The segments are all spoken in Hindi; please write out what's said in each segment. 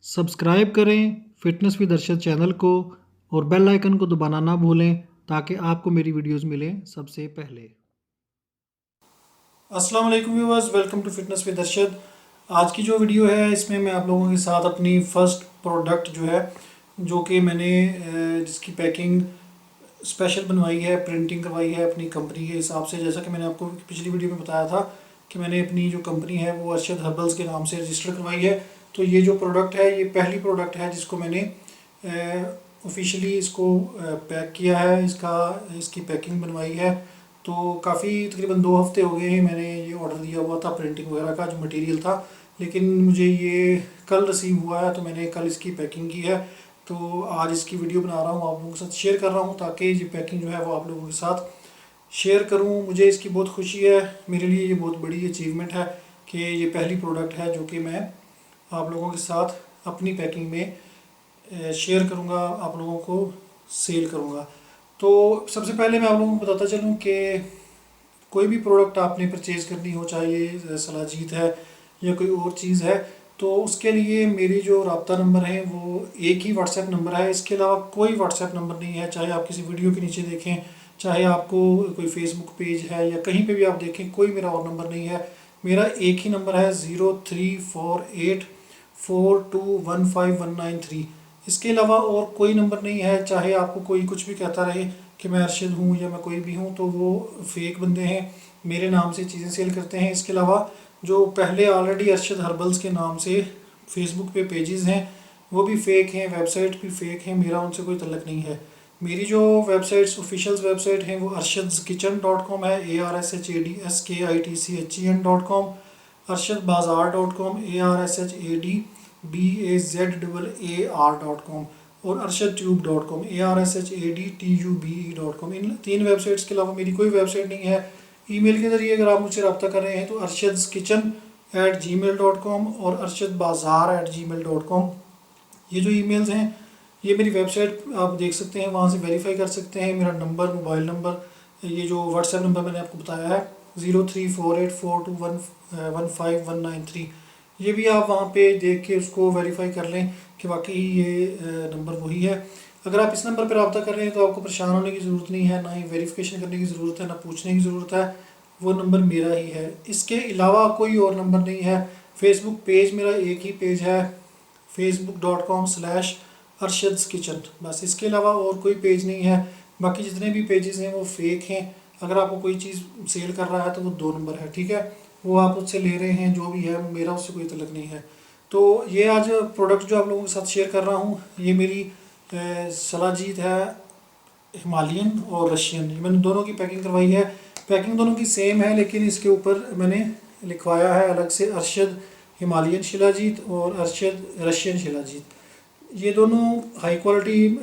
सब्सक्राइब करें फिटनेस विद अरशद चैनल को और बेल आइकन को दबाना ना भूलें ताकि आपको मेरी वीडियोस मिलें सबसे पहले। अस्सलाम वालेकुम viewers, welcome to fitness with Arshad. आज की जो वीडियो है इसमें मैं आप लोगों के साथ अपनी फ़र्स्ट प्रोडक्ट जो है जो कि मैंने जिसकी पैकिंग स्पेशल बनवाई है, प्रिंटिंग करवाई है अपनी कंपनी के हिसाब से। जैसा कि मैंने आपको पिछली वीडियो में बताया था कि मैंने अपनी जो कंपनी है वो अरशद हर्बल्स के नाम से रजिस्टर करवाई है। तो ये जो प्रोडक्ट है ये पहली प्रोडक्ट है जिसको मैंने ऑफिशियली इसको पैक किया है, इसकी पैकिंग बनवाई है। तो काफ़ी तकरीबन 2 हफ्ते हो गए हैं मैंने ये ऑर्डर दिया हुआ था प्रिंटिंग वगैरह का जो मटेरियल था, लेकिन मुझे ये कल रिसीव हुआ है तो मैंने कल इसकी पैकिंग की है। तो आज इसकी वीडियो बना रहा हूँ, आप लोगों के साथ शेयर कर रहा हूँ ताकि ये पैकिंग जो है वो आप लोगों के साथ शेयर करूँ। मुझे इसकी बहुत खुशी है, मेरे लिए ये बहुत बड़ी अचीवमेंट है कि ये पहली प्रोडक्ट है जो कि मैं आप लोगों के साथ अपनी पैकिंग में शेयर करूँगा, आप लोगों को सेल करूँगा। तो सबसे पहले मैं आप लोगों को बताता चलूँ कि कोई भी प्रोडक्ट आपने परचेज़ करनी हो, चाहे ये सलाजीत है या कोई और चीज़ है, तो उसके लिए मेरी जो रब्ता नंबर है वो एक ही व्हाट्सएप नंबर है। इसके अलावा कोई व्हाट्सएप नंबर नहीं है। चाहे आप किसी वीडियो के नीचे देखें, चाहे आपको कोई फेसबुक पेज है या कहीं पे भी आप देखें, कोई मेरा और नंबर नहीं है। मेरा एक ही नंबर है 0348421519 इसके अलावा और कोई नंबर नहीं है। चाहे आपको कोई कुछ भी कहता रहे कि मैं अरशद हूँ या मैं कोई भी हूँ, तो वो फेक बंदे हैं, मेरे नाम से चीज़ें सेल करते हैं। इसके अलावा जो पहले ऑलरेडी अरशद हर्बल्स के नाम से फेसबुक पे पेजेस हैं वो भी फेक हैं, वेबसाइट भी फेक हैं, मेरा उनसे कोई तल्लक नहीं है। मेरी जो वेबसाइट्स ऑफिशियल वेबसाइट हैं वो arshadskichen.com है, ARSHADSKITCHEN.com, arshadbazaar.com, ARSHADBAZAAR.com और arshadtube.com, ARSHADTUBE.com। इन 3 वेबसाइट्स के अलावा मेरी कोई वेबसाइट नहीं है। ईमेल के ज़रिए अगर आप मुझसे रब्ता कर रहे हैं तो arshadskichen@gmail.com और arshadbazaar@gmail.com। ये जो ईमेल्स हैं ये मेरी वेबसाइट आप देख सकते हैं, वहाँ से वेरीफाई कर सकते हैं। मेरा नंबर, मोबाइल नंबर, ये जो व्हाट्सएप नंबर मैंने आपको बताया है 0348421519 ये भी आप वहाँ पे देख के उसको वेरीफाई कर लें कि वाकई ये नंबर वही है। अगर आप इस नंबर पर रब्ता कर रहे हैं तो आपको परेशान होने की ज़रूरत नहीं है, ना ही वेरिफिकेशन करने की ज़रूरत है, ना पूछने की ज़रूरत है, वो नंबर मेरा ही है। इसके अलावा कोई और नंबर नहीं है। फेसबुक पेज मेरा एक ही पेज है, facebook.com/arshadskichen, बस। इसके अलावा और कोई पेज नहीं है। बाकी जितने भी पेजेस हैं वो फेक हैं। अगर आपको कोई चीज़ सेल कर रहा है तो वो 2 नंबर है, ठीक है, वो आप उससे ले रहे हैं, जो भी है, मेरा उससे कोई तल्लक नहीं है। तो ये आज प्रोडक्ट जो आप लोगों के साथ शेयर कर रहा हूँ ये मेरी सलाजीत है, हिमालयन और रशियन, मैंने दोनों की पैकिंग करवाई है। पैकिंग दोनों की सेम है, लेकिन इसके ऊपर मैंने लिखवाया है अलग से अरशद हिमालयन शिलाजीत और अरशद रशियन शिलाजीत। ये दोनों हाई क्वालिटी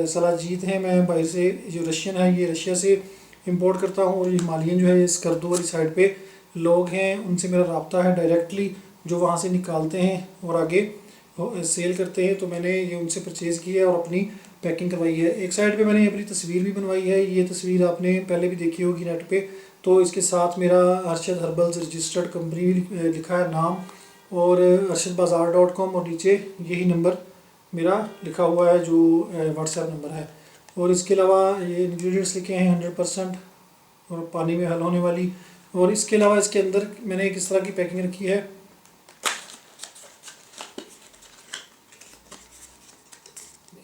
सलाजीत हैं। मैं बाहर से, जो रशियन है ये रशिया से इंपोर्ट करता हूँ, और ये हिमालयन जो है ये स्कर्दो वाली साइड पे लोग हैं, उनसे मेरा रब्ता है डायरेक्टली, जो वहाँ से निकालते हैं और आगे सेल करते हैं। तो मैंने ये उनसे परचेज़ की है और अपनी पैकिंग करवाई है। एक साइड पे मैंने अपनी तस्वीर भी बनवाई है, ये तस्वीर आपने पहले भी देखी होगी नेट पे। तो इसके साथ मेरा अरशद हर्बल्स रजिस्टर्ड कंपनी लिखा है नाम, और arshadbazaar.com, और नीचे यही नंबर मेरा लिखा हुआ है जो व्हाट्सएप नंबर है। और इसके अलावा ये इंग्रेडिएंट्स लिखे हैं 100% और पानी में हल होने वाली। और इसके अलावा इसके अंदर मैंने एक इस तरह की पैकिंग रखी है।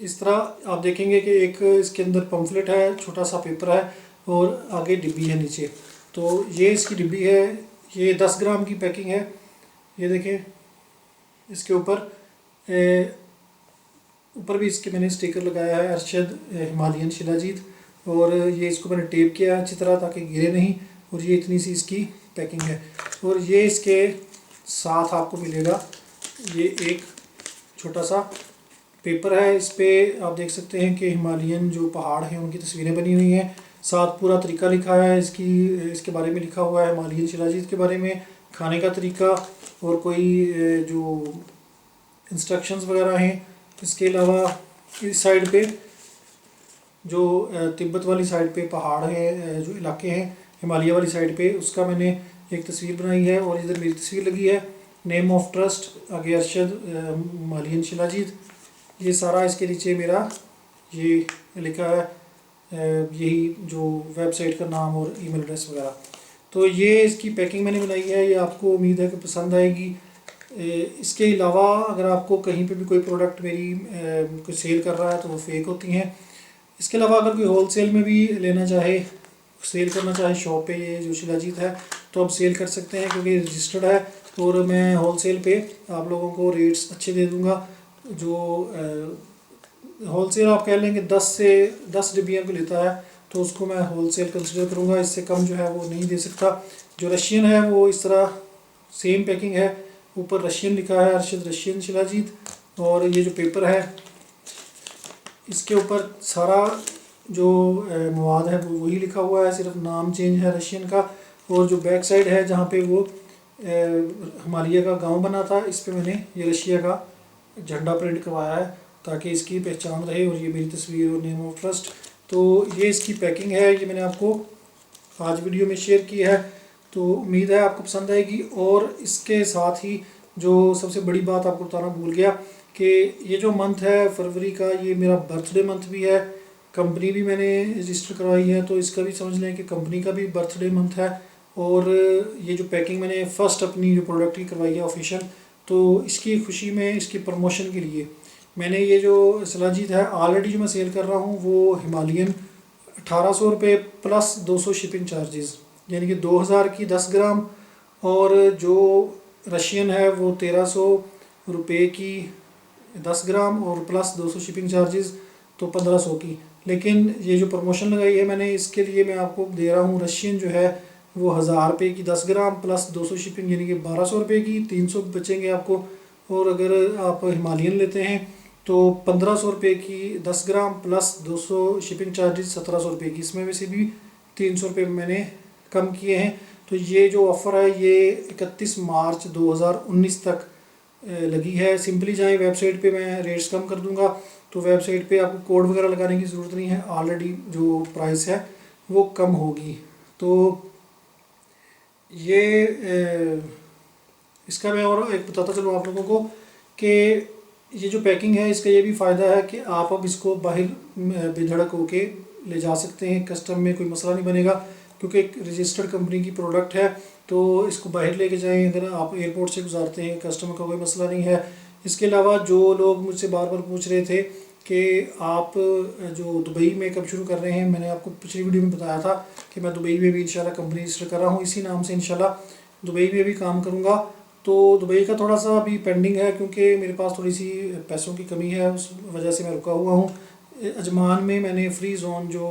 इस तरह आप देखेंगे कि एक इसके अंदर पम्फलेट है, छोटा सा पेपर है और आगे डिब्बी है नीचे। तो ये इसकी डिब्बी है, ये 10 ग्राम की पैकिंग है। ये देखें, इसके ऊपर भी इसके मैंने स्टिकर लगाया है अरशद हिमालयन शिलाजीत, और ये इसको मैंने टेप किया अच्छी तरह ताकि गिरे नहीं। और ये इतनी सी इसकी पैकिंग है। और ये इसके साथ आपको मिलेगा ये एक छोटा सा पेपर है। इस पे आप देख सकते हैं कि हिमालयन जो पहाड़ हैं उनकी तस्वीरें बनी हुई हैं, साथ पूरा तरीका लिखा है, इसके बारे में लिखा हुआ है, हिमालयन शिलाजीत के बारे में, खाने का तरीका और कोई जो इंस्ट्रक्शंस वगैरह हैं। इसके अलावा इस साइड पे जो तिब्बत वाली साइड पे पहाड़ हैं, जो इलाके हैं हिमालय वाली साइड पे, उसका मैंने एक तस्वीर बनाई है और इधर मेरी तस्वीर लगी है। नेम ऑफ ट्रस्ट, आगे अरशद मालियन शिलाजीत, ये सारा इसके नीचे मेरा ये लिखा है, यही जो वेबसाइट का नाम और ईमेल एड्रेस वगैरह। तो ये इसकी पैकिंग मैंने बनाई है, ये आपको उम्मीद है कि पसंद आएगी। इसके अलावा अगर आपको कहीं पे भी कोई प्रोडक्ट मेरी कोई सेल कर रहा है तो वो फेक होती हैं। इसके अलावा अगर कोई होलसेल में भी लेना चाहे, सेल करना चाहे शॉप पे, ये जो शिलाजीत है, तो आप सेल कर सकते हैं क्योंकि रजिस्टर्ड है, और मैं होलसेल पे आप लोगों को रेट्स अच्छे दे दूँगा। जो होलसेल आप कह लेंगे 10 डिब्बियाँ को लेता है तो उसको मैं होलसेल कंसिडर करूँगा, इससे कम जो है वो नहीं दे सकता। जो रशियन है वो इस तरह सेम पैकिंग है, ऊपर रशियन लिखा है, अरशद रशियन शिलाजीत, और ये जो पेपर है इसके ऊपर सारा जो मवाद है वो वही लिखा हुआ है, सिर्फ नाम चेंज है रशियन का। और जो बैक साइड है जहाँ पे वो हिमालय का गांव बना था, इस पे मैंने ये रशिया का झंडा प्रिंट करवाया है ताकि इसकी पहचान रहे, और ये मेरी तस्वीर और नेम ऑफ ट्रस्ट। तो ये इसकी पैकिंग है, ये मैंने आपको आज वीडियो में शेयर की है, तो उम्मीद है आपको पसंद आएगी। और इसके साथ ही जो सबसे बड़ी बात आपको बताना भूल गया कि ये जो मंथ है फरवरी का, ये मेरा बर्थडे मंथ भी है, कंपनी भी मैंने रजिस्टर करवाई है, तो इसका भी समझ लें कि कंपनी का भी बर्थडे मंथ है। और ये जो पैकिंग मैंने फ़र्स्ट अपनी जो प्रोडक्ट की करवाई है ऑफिशियल, तो इसकी खुशी में, इसकी प्रमोशन के लिए मैंने ये जो शिलाजीत है ऑलरेडी जो मैं सेल कर रहा हूँ वो हिमालयन 1800 रुपये प्लस 200 शिपिंग चार्जेस, यानी कि 2000 की 10 ग्राम, और जो रशियन है वो 1300 रुपये की 10 ग्राम और प्लस 200 शिपिंग चार्जेस, तो 1500 की। लेकिन ये जो प्रमोशन लगाई है मैंने, इसके लिए मैं आपको दे रहा हूँ रशियन जो है वो 1000 रुपये की 10 ग्राम प्लस 200 शिपिंग, यानी कि 1200 रुपये की, 300 बचेंगे आपको। और अगर आप हिमालयन लेते हैं तो 1500 रुपये की 10 ग्राम प्लस 200 शिपिंग चार्जेस 1700 रुपये की, इसमें वैसे भी 300 रुपये मैंने कम किए हैं। तो ये जो ऑफ़र है ये 31 मार्च 2019 तक लगी है। सिंपली जाएँ वेबसाइट पे, मैं रेट्स कम कर दूंगा, तो वेबसाइट पे आपको कोड वगैरह लगाने की ज़रूरत नहीं है, ऑलरेडी जो प्राइस है वो कम होगी। तो ये इसका मैं और एक बताता चलूँ आप लोगों को कि ये जो पैकिंग है इसका ये भी फ़ायदा है कि आप अब इसको बाहर बेधड़क होके ले जा सकते हैं, कस्टम में कोई मसला नहीं बनेगा क्योंकि एक रजिस्टर्ड कंपनी की प्रोडक्ट है, तो इसको बाहर लेके जाएं, अगर आप एयरपोर्ट से गुजारते हैं कस्टमर का कोई मसला नहीं है। इसके अलावा जो लोग मुझसे बार बार पूछ रहे थे कि आप जो दुबई में कब शुरू कर रहे हैं, मैंने आपको पिछली वीडियो में बताया था कि मैं दुबई में भी इंशाल्लाह कंपनी रजिस्टर कर रहा हूँ, इसी नाम से इंशाल्लाह दुबई में भी काम करूँगा। तो दुबई का थोड़ा सा अभी पेंडिंग है क्योंकि मेरे पास थोड़ी सी पैसों की कमी है, उस वजह से मैं रुका हुआ हूँ। अजमान में मैंने फ्री जोन, जो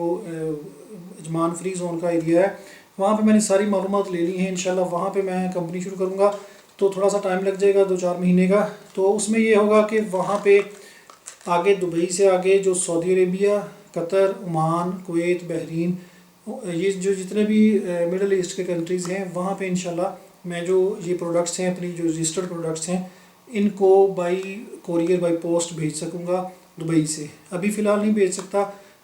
अजमान फ्री जोन का एरिया है, वहाँ पे मैंने सारी मालूमात ले ली हैं, इंशाल्लाह वहाँ पे मैं कंपनी शुरू करूँगा। तो थोड़ा सा टाइम लग जाएगा, 2-4 महीने का। तो उसमें ये होगा कि वहाँ पे आगे दुबई से आगे जो Saudi Arabia, Qatar, Oman, Kuwait, Bahrain, ये जो जितने भी मिडल ईस्ट के कंट्रीज़ हैं, वहाँ पे इंशाल्लाह मैं जो ये प्रोडक्ट्स हैं, अपनी जो रजिस्टर्ड प्रोडक्ट्स हैं, इनको बाई कोरियर, बाई पोस्ट भेज सकूँगा दुबई से। अभी फ़िलहाल नहीं भेज सकता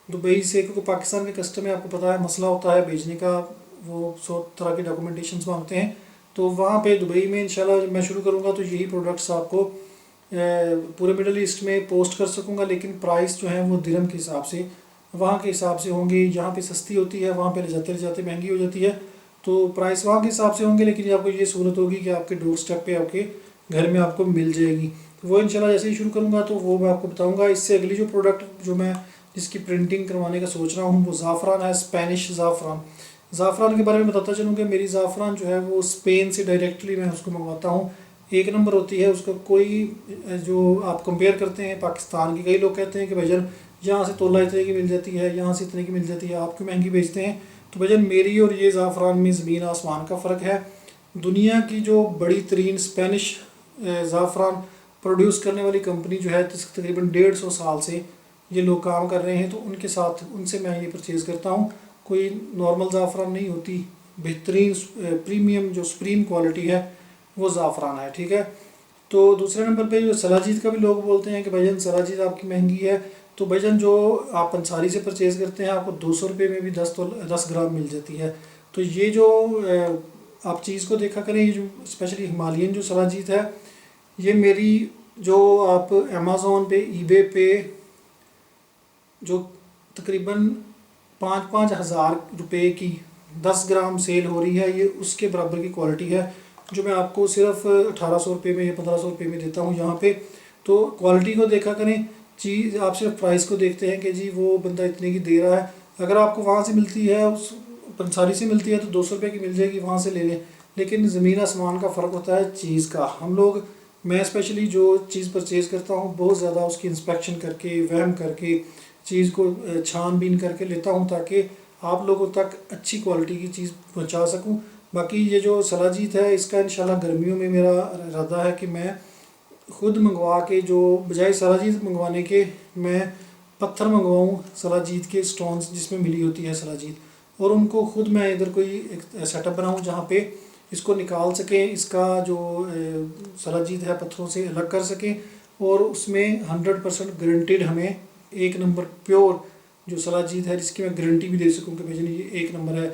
दुबई से क्योंकि पाकिस्तान के कस्टम में आपको पता है मसला होता है भेजने का, वो 100 तरह के डॉक्यूमेंटेशंस मांगते हैं। तो वहाँ पे दुबई में इंशाल्लाह जब मैं शुरू करूँगा तो यही प्रोडक्ट्स आपको पूरे मिडल ईस्ट में पोस्ट कर सकूँगा, लेकिन प्राइस जो है वो दिरहम के हिसाब से, वहाँ के हिसाब से होंगे। यहाँ पे सस्ती होती है, वहाँ पे ले जाते महंगी हो जाती है, तो प्राइस वहाँ के हिसाब से होंगे, लेकिन आपको ये सहूलत होगी कि आपके डोर स्टेप पे आपके घर में आपको मिल जाएगी। तो वो इंशाल्लाह जैसे ही शुरू करूँगा तो वो मैं आपको बताऊँगा। इससे अगली जो प्रोडक्ट जो मैं जिसकी प्रिंटिंग करवाने का सोच रहा हूँ वो ज़ाफ़रान है, स्पेनिश ज़ाफ़रान। ज़ाफ़रान के बारे में बताता चलूँ कि मेरी ज़ाफ़रान जो है वो स्पेन से डायरेक्टली मैं उसको मंगवाता हूँ, 1 नंबर होती है उसका। कोई जो आप कंपेयर करते हैं पाकिस्तान की, कई लोग कहते हैं कि भाईजान यहाँ से तोला इतने की मिल जाती है, यहाँ से इतने की मिल जाती है, आप क्यों महंगी बेचते हैं। तो भाईजान मेरी और ये ज़ाफ़रान में ज़मीन आसमान का फ़र्क है। दुनिया की जो बड़ी तरीन स्पेनिश ज़ाफ़रान प्रोड्यूस करने वाली कंपनी जो है, तकरीबन 150 साल से ये लोग काम कर रहे हैं, तो उनके साथ उनसे मैं ये परचेज़ करता हूँ। कोई नॉर्मल ज़ाफ़रान नहीं होती, बेहतरीन प्रीमियम जो सुप्रीम क्वालिटी है वो ज़ाफ़रान है, ठीक है। तो दूसरे नंबर पे जो शिलाजीत का भी लोग बोलते हैं कि भाईजान शिलाजीत आपकी महंगी है, तो भाईजान जो आप अंसारी से परचेज़ करते हैं आपको 200 रुपये में भी 10 ग्राम मिल जाती है। तो ये जो आप चीज़ को देखा करें, ये जो स्पेशली हिमालयन जो सलाजीत है, ये मेरी जो आप अमेज़ोन पे, ईबे पे जो तकरीबन 5-5 हज़ार रुपये की 10 ग्राम सेल हो रही है, ये उसके बराबर की क्वालिटी है जो मैं आपको सिर्फ 1800 रुपये में या 1500 रुपये में देता हूँ यहाँ पे। तो क्वालिटी को देखा करें, चीज़ आप सिर्फ प्राइस को देखते हैं कि जी वो बंदा इतने की दे रहा है। अगर आपको वहाँ से मिलती है, उस पंसारी से मिलती है तो 200 रुपये की मिल जाएगी, वहाँ से ले लें। लेकिन ज़मीन आसमान का फ़र्क होता है चीज़ का। हम लोग, मैं स्पेशली जो चीज़ परचेज़ करता हूँ बहुत ज़्यादा उसकी इंस्पेक्शन करके, वहम करके, चीज़ को छानबीन करके लेता हूँ ताकि आप लोगों तक अच्छी क्वालिटी की चीज़ पहुँचा सकूँ। बाकी ये जो सलाजीत है, इसका इंशाल्लाह गर्मियों में मेरा इरादा है कि मैं खुद मंगवा के, जो बजाय सलाजीत मंगवाने के मैं पत्थर मंगवाऊँ सलाजीत के स्टोन्स जिसमें मिली होती है सलाजीत, और उनको खुद मैं इधर कोई एक सेटअप बनाऊँ जहाँ पे इसको निकाल सकें, इसका जो सलाजीत है पत्थरों से अलग कर सकें, और उसमें 100% गारंटीड हमें एक नंबर प्योर जो सलाजीत है जिसकी मैं गारंटी भी दे सकूँ कि भाई ये एक नंबर है।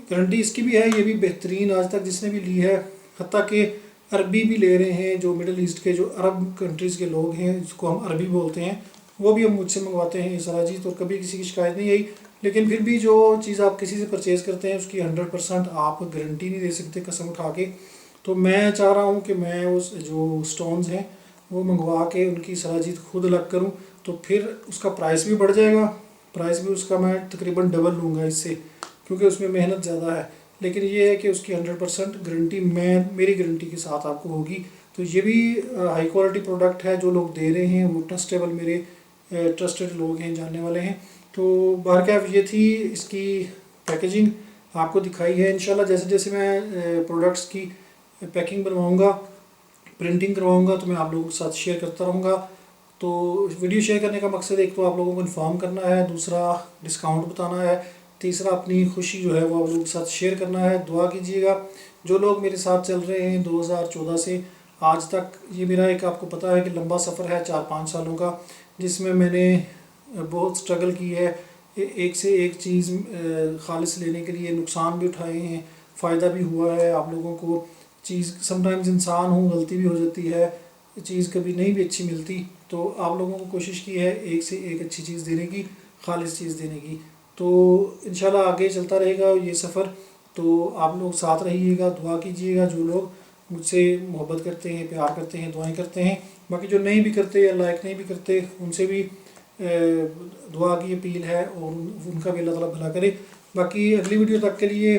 गारंटी इसकी भी है, ये भी बेहतरीन आज तक जिसने भी ली है, हत्ता कि अरबी भी ले रहे हैं, जो मिडल ईस्ट के जो अरब कंट्रीज़ के लोग हैं जिसको हम अरबी बोलते हैं, वो भी हम मुझसे मंगवाते हैं ये सलाजीत, और कभी किसी की शिकायत नहीं आई। लेकिन फिर भी जो चीज़ आप किसी से परचेज़ करते हैं उसकी 100% आप गारंटी नहीं दे सकते कसम उठा के। तो मैं चाह रहा हूँ कि मैं उस जो स्टोन्स हैं वो मंगवा के उनकी सलाजीत खुद अलग करूँ, तो फिर उसका प्राइस भी बढ़ जाएगा, प्राइस भी उसका मैं तकरीबन डबल लूँगा इससे, क्योंकि उसमें मेहनत ज़्यादा है। लेकिन ये है कि उसकी 100% गारंटी मेरी गारंटी के साथ आपको होगी। तो ये भी हाई क्वालिटी प्रोडक्ट है, जो लोग दे रहे हैं वो ट्रस्टेबल, मेरे ट्रस्टेड लोग हैं, जानने वाले हैं। तो बहरकैफ ये थी इसकी पैकेजिंग, आपको दिखाई है। इंशाल्लाह जैसे जैसे मैं प्रोडक्ट्स की पैकिंग बनवाऊँगा, प्रिंटिंग करवाऊँगा, तो मैं आप लोगों के साथ शेयर करता रहूँगा। तो वीडियो शेयर करने का मकसद एक तो आप लोगों को इन्फॉर्म करना है, दूसरा डिस्काउंट बताना है, तीसरा अपनी खुशी जो है वो आप लोगों के साथ शेयर करना है। दुआ कीजिएगा जो लोग मेरे साथ चल रहे हैं 2014 से आज तक। ये मेरा एक, आपको पता है कि लंबा सफ़र है 4-5 सालों का, जिसमें मैंने बहुत स्ट्रगल की है, एक से एक चीज़ खालिस लेने के लिए नुकसान भी उठाए हैं, फ़ायदा भी हुआ है आप लोगों को। चीज़ समटाइम्स इंसान हूँ, गलती भी हो जाती है, चीज़ कभी नहीं भी अच्छी मिलती, तो आप लोगों को कोशिश की है एक से एक अच्छी चीज़ देने की, खालिस चीज़ देने की। तो इंशाल्लाह आगे चलता रहेगा ये सफ़र। तो आप लोग साथ रहिएगा, दुआ कीजिएगा, जो लोग मुझसे मोहब्बत करते हैं, प्यार करते हैं, दुआएं करते हैं। बाकी जो नहीं भी करते या लाइक नहीं भी करते, उनसे भी दुआ की अपील है, और उनका भी अल्लाह ताला भला करे। बाकी अगली वीडियो तक के लिए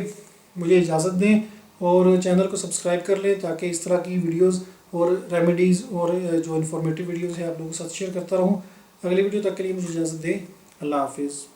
मुझे इजाज़त दें, और चैनल को सब्सक्राइब कर लें ताकि इस तरह की वीडियोज़ और रेमेडीज़ और जो इन्फॉर्मेटिव वीडियोज़ है आप लोगों के साथ शेयर करता रहूँ। अगली वीडियो तक के लिए मुझे इजाज़त दें। अल्लाह हाफिज़।